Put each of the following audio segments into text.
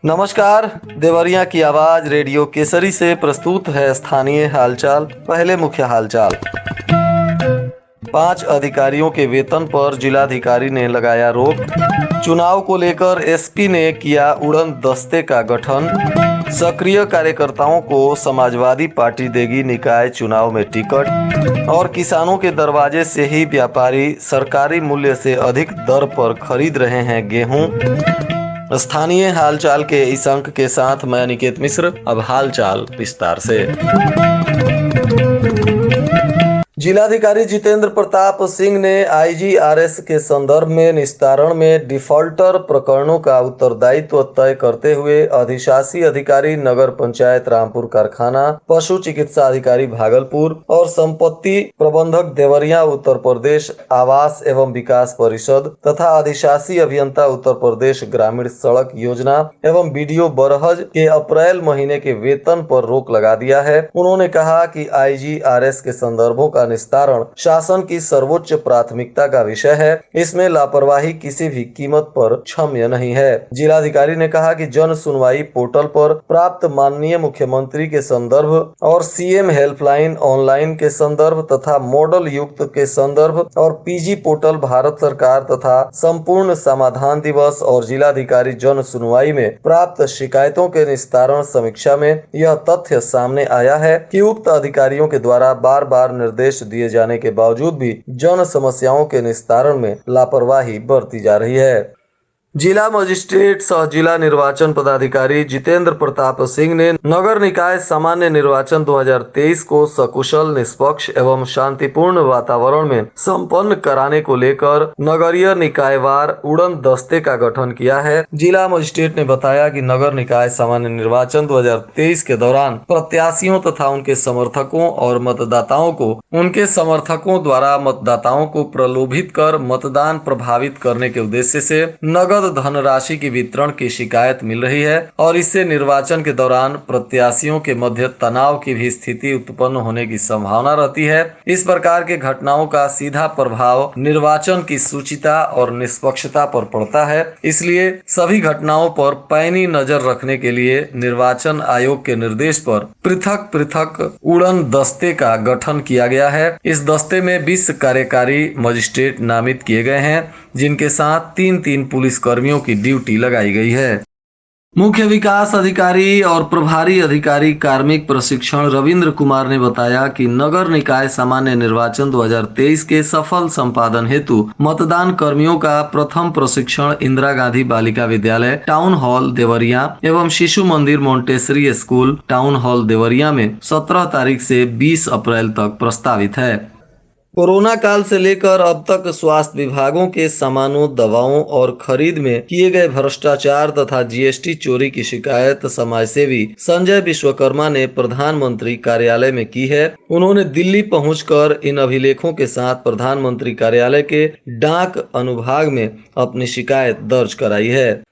नमस्कार, देवरिया की आवाज रेडियो केसरी से प्रस्तुत है स्थानीय हालचाल। पहले मुख्य हालचाल। 5 अधिकारियों के वेतन पर जिलाधिकारी ने लगाया रोक। चुनाव को लेकर एसपी ने किया उड़न दस्ते का गठन। सक्रिय कार्यकर्ताओं को समाजवादी पार्टी देगी निकाय चुनाव में टिकट। और किसानों के दरवाजे से ही व्यापारी सरकारी मूल्य से अधिक दर पर खरीद रहे हैं गेहूं। स्थानीय हालचाल के इस अंक के साथ मैं अनिकेत मिश्र। अब हालचाल विस्तार से। जिलाधिकारी जितेंद्र प्रताप सिंह ने आईजीआरएस के संदर्भ में निस्तारण में डिफॉल्टर प्रकरणों का उत्तरदायित्व तय करते हुए अधिशासी अधिकारी नगर पंचायत रामपुर कारखाना, पशु चिकित्सा अधिकारी भागलपुर और संपत्ति प्रबंधक देवरिया उत्तर प्रदेश आवास एवं विकास परिषद तथा अधिशासी अभियंता उत्तर प्रदेश ग्रामीण सड़क योजना एवं बीडीओ बरहज के अप्रैल महीने के वेतन पर रोक लगा दिया है। उन्होंने कहा कि आईजीआरएस के संदर्भों का निस्तारण शासन की सर्वोच्च प्राथमिकता का विषय है। इसमें लापरवाही किसी भी कीमत पर क्षम्य नहीं है। जिलाधिकारी ने कहा कि जन सुनवाई पोर्टल पर प्राप्त माननीय मुख्यमंत्री के संदर्भ और सीएम हेल्पलाइन ऑनलाइन के संदर्भ तथा मॉडल युक्त के संदर्भ और पीजी पोर्टल भारत सरकार तथा संपूर्ण समाधान दिवस और जिलाधिकारी जन सुनवाई में प्राप्त शिकायतों के निस्तारण समीक्षा में यह तथ्य सामने आया है कि उक्त अधिकारियों के द्वारा बार बार निर्देश दिए जाने के बावजूद भी जन समस्याओं के निस्तारण में लापरवाही बरती जा रही है। जिला मजिस्ट्रेट सह जिला निर्वाचन पदाधिकारी जितेंद्र प्रताप सिंह ने नगर निकाय सामान्य निर्वाचन 2023 को सकुशल, निष्पक्ष एवं शांतिपूर्ण वातावरण में संपन्न कराने को लेकर नगरीय निकायवार उड़न दस्ते का गठन किया है। जिला मजिस्ट्रेट ने बताया कि नगर निकाय सामान्य निर्वाचन 2023 के दौरान प्रत्याशियों तथा उनके समर्थकों और मतदाताओं को उनके समर्थकों द्वारा मतदाताओं को प्रलोभित कर मतदान प्रभावित करने के उद्देश्य से नगद धनराशि की वितरण की शिकायत मिल रही है और इससे निर्वाचन के दौरान प्रत्याशियों के मध्य तनाव की भी स्थिति उत्पन्न होने की संभावना रहती है। इस प्रकार के घटनाओं का सीधा प्रभाव निर्वाचन की शुचिता और निष्पक्षता पर पड़ता है। इसलिए सभी घटनाओं पर पैनी नजर रखने के लिए निर्वाचन आयोग के निर्देश पर पृथक पृथक उड़न दस्ते का गठन किया गया है। इस दस्ते में 20 कार्यकारी मजिस्ट्रेट नामित किए गए हैं, जिनके साथ 3-3 पुलिस कर्मियों की ड्यूटी लगाई गई है। मुख्य विकास अधिकारी और प्रभारी अधिकारी कार्मिक प्रशिक्षण रविंद्र कुमार ने बताया कि नगर निकाय सामान्य निर्वाचन 2023 के सफल संपादन हेतु मतदान कर्मियों का प्रथम प्रशिक्षण इंदिरा गांधी बालिका विद्यालय टाउन हॉल देवरिया एवं शिशु मंदिर Montessori school town hall Deoria में 17 तारीख से 20 अप्रैल तक प्रस्तावित है। कोरोना काल से लेकर अब तक स्वास्थ्य विभागों के सामानों, दवाओं और खरीद में किए गए भ्रष्टाचार तथा जीएसटी चोरी की शिकायत समाजसेवी संजय विश्वकर्मा ने प्रधानमंत्री कार्यालय में की है। उन्होंने दिल्ली पहुंचकर इन अभिलेखों के साथ प्रधानमंत्री कार्यालय के डाक अनुभाग में अपनी शिकायत दर्ज कराई है।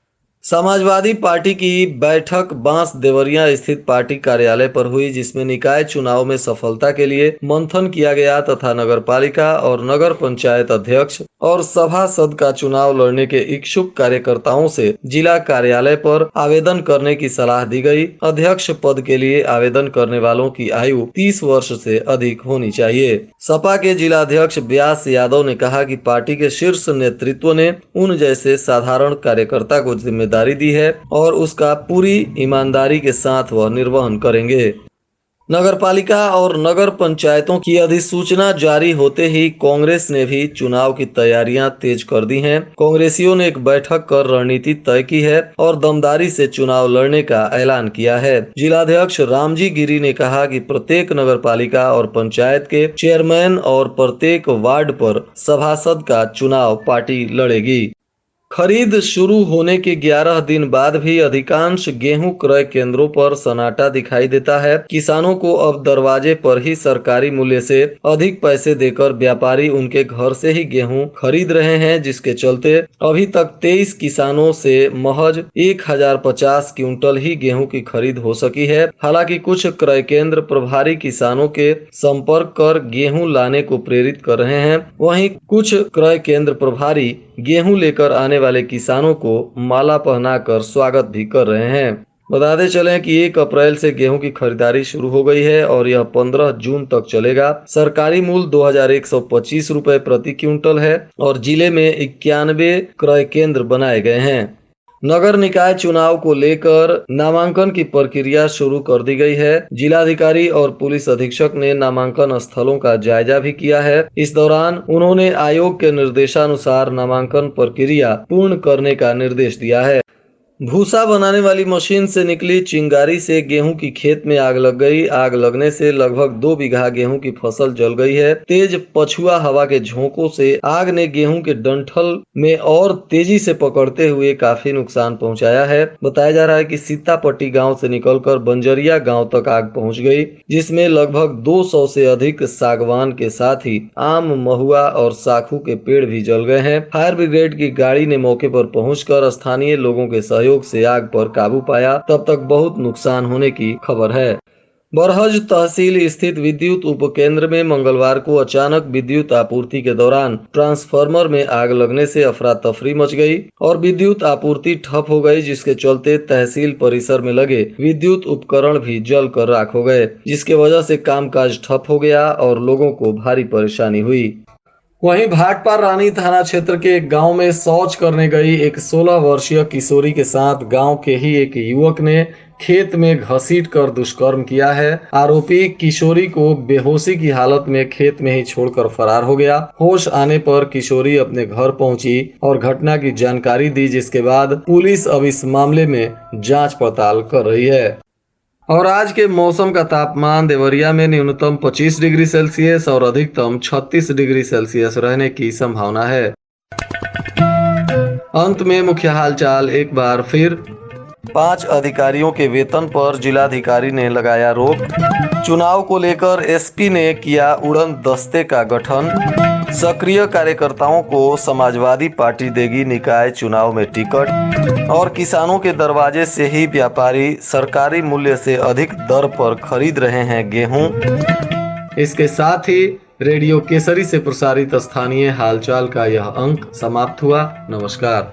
समाजवादी पार्टी की बैठक बांस देवरिया स्थित पार्टी कार्यालय पर हुई, जिसमें निकाय चुनाव में सफलता के लिए मंथन किया गया तथा नगरपालिका और नगर पंचायत अध्यक्ष और सभासद का चुनाव लड़ने के इच्छुक कार्यकर्ताओं से जिला कार्यालय पर आवेदन करने की सलाह दी गई। अध्यक्ष पद के लिए आवेदन करने वालों की आयु 30 वर्ष से अधिक होनी चाहिए। सपा के जिला अध्यक्ष व्यास यादव ने कहा कि पार्टी के शीर्ष नेतृत्व ने उन जैसे साधारण कार्यकर्ता को जिम्मेदारी दी है और उसका पूरी ईमानदारी के साथ वह निर्वहन करेंगे। नगरपालिका और नगर पंचायतों की अधिसूचना जारी होते ही कांग्रेस ने भी चुनाव की तैयारियां तेज कर दी हैं। कांग्रेसियों ने एक बैठक कर रणनीति तय की है और दमदारी से चुनाव लड़ने का ऐलान किया है। जिलाध्यक्ष रामजी गिरी ने कहा कि प्रत्येक नगरपालिका और पंचायत के चेयरमैन और प्रत्येक वार्ड पर सभासद का चुनाव पार्टी लड़ेगी। खरीद शुरू होने के 11 दिन बाद भी अधिकांश गेहूं क्रय केंद्रों पर सन्नाटा दिखाई देता है। किसानों को अब दरवाजे पर ही सरकारी मूल्य से अधिक पैसे देकर व्यापारी उनके घर से ही गेहूं खरीद रहे हैं, जिसके चलते अभी तक 23 किसानों से महज 1050 क्विंटल ही गेहूं की खरीद हो सकी है। हालांकि कुछ क्रय केंद्र प्रभारी किसानों के संपर्क कर गेहूं लाने को प्रेरित कर रहे हैं। वहीं कुछ क्रय केंद्र प्रभारी गेहूं लेकर आने वाले किसानों को माला पहनाकर स्वागत भी कर रहे हैं। बताते चलें कि 1 अप्रैल से गेहूं की खरीदारी शुरू हो गई है और यह 15 जून तक चलेगा। सरकारी मूल्य 2125 रुपए प्रति क्विंटल है और जिले में 91 क्रय केंद्र बनाए गए हैं। नगर निकाय चुनाव को लेकर नामांकन की प्रक्रिया शुरू कर दी गई है। जिलाधिकारी और पुलिस अधीक्षक ने नामांकन स्थलों का जायजा भी किया है। इस दौरान उन्होंने आयोग के निर्देशानुसार नामांकन प्रक्रिया पूर्ण करने का निर्देश दिया है। भूसा बनाने वाली मशीन से निकली चिंगारी से गेहूं की खेत में आग लग गई। आग लगने से लगभग 2 बीघा गेहूं की फसल जल गई है। तेज पछुआ हवा के झोंकों से आग ने गेहूं के डंठल में और तेजी से पकड़ते हुए काफी नुकसान पहुंचाया है। बताया जा रहा है कि सीतापट्टी गांव से निकलकर बंजरिया गांव तक आग पहुंच गई, जिसमें लगभग 200 से अधिक सागवान के साथ ही आम, महुआ और साखू के पेड़ भी जल गए हैं। फायर ब्रिगेड की गाड़ी ने मौके पर पहुंचकर स्थानीय लोगों के सहयोग से आग पर काबू पाया। तब तक बहुत नुकसान होने की खबर है। बरहज तहसील स्थित विद्युत उपकेंद्र में मंगलवार को अचानक विद्युत आपूर्ति के दौरान ट्रांसफार्मर में आग लगने से अफरा तफरी मच गई और विद्युत आपूर्ति ठप हो गई, जिसके चलते तहसील परिसर में लगे विद्युत उपकरण भी जल कर राख हो गए, जिसके वजह से कामकाज ठप हो गया और लोगों को भारी परेशानी हुई। वहीं भाटपार रानी थाना क्षेत्र के एक गांव में शौच करने गई एक 16 वर्षीय किशोरी के साथ गांव के ही एक युवक ने खेत में घसीट कर दुष्कर्म किया है। आरोपी किशोरी को बेहोशी की हालत में खेत में ही छोड़कर फरार हो गया। होश आने पर किशोरी अपने घर पहुंची और घटना की जानकारी दी, जिसके बाद पुलिस अब इस मामले में जांच पड़ताल कर रही है। और आज के मौसम का तापमान देवरिया में न्यूनतम 25 डिग्री सेल्सियस और अधिकतम 36 डिग्री सेल्सियस रहने की संभावना है। अंत में मुख्य हालचाल एक बार फिर। 5 अधिकारियों के वेतन पर जिलाधिकारी ने लगाया रोक। चुनाव को लेकर एसपी ने किया उड़न दस्ते का गठन। सक्रिय कार्यकर्ताओं को समाजवादी पार्टी देगी निकाय चुनाव में टिकट। और किसानों के दरवाजे से ही व्यापारी सरकारी मूल्य से अधिक दर पर खरीद रहे हैं गेहूं। इसके साथ ही रेडियो केसरी से प्रसारित स्थानीय हालचाल का यह अंक समाप्त हुआ। नमस्कार।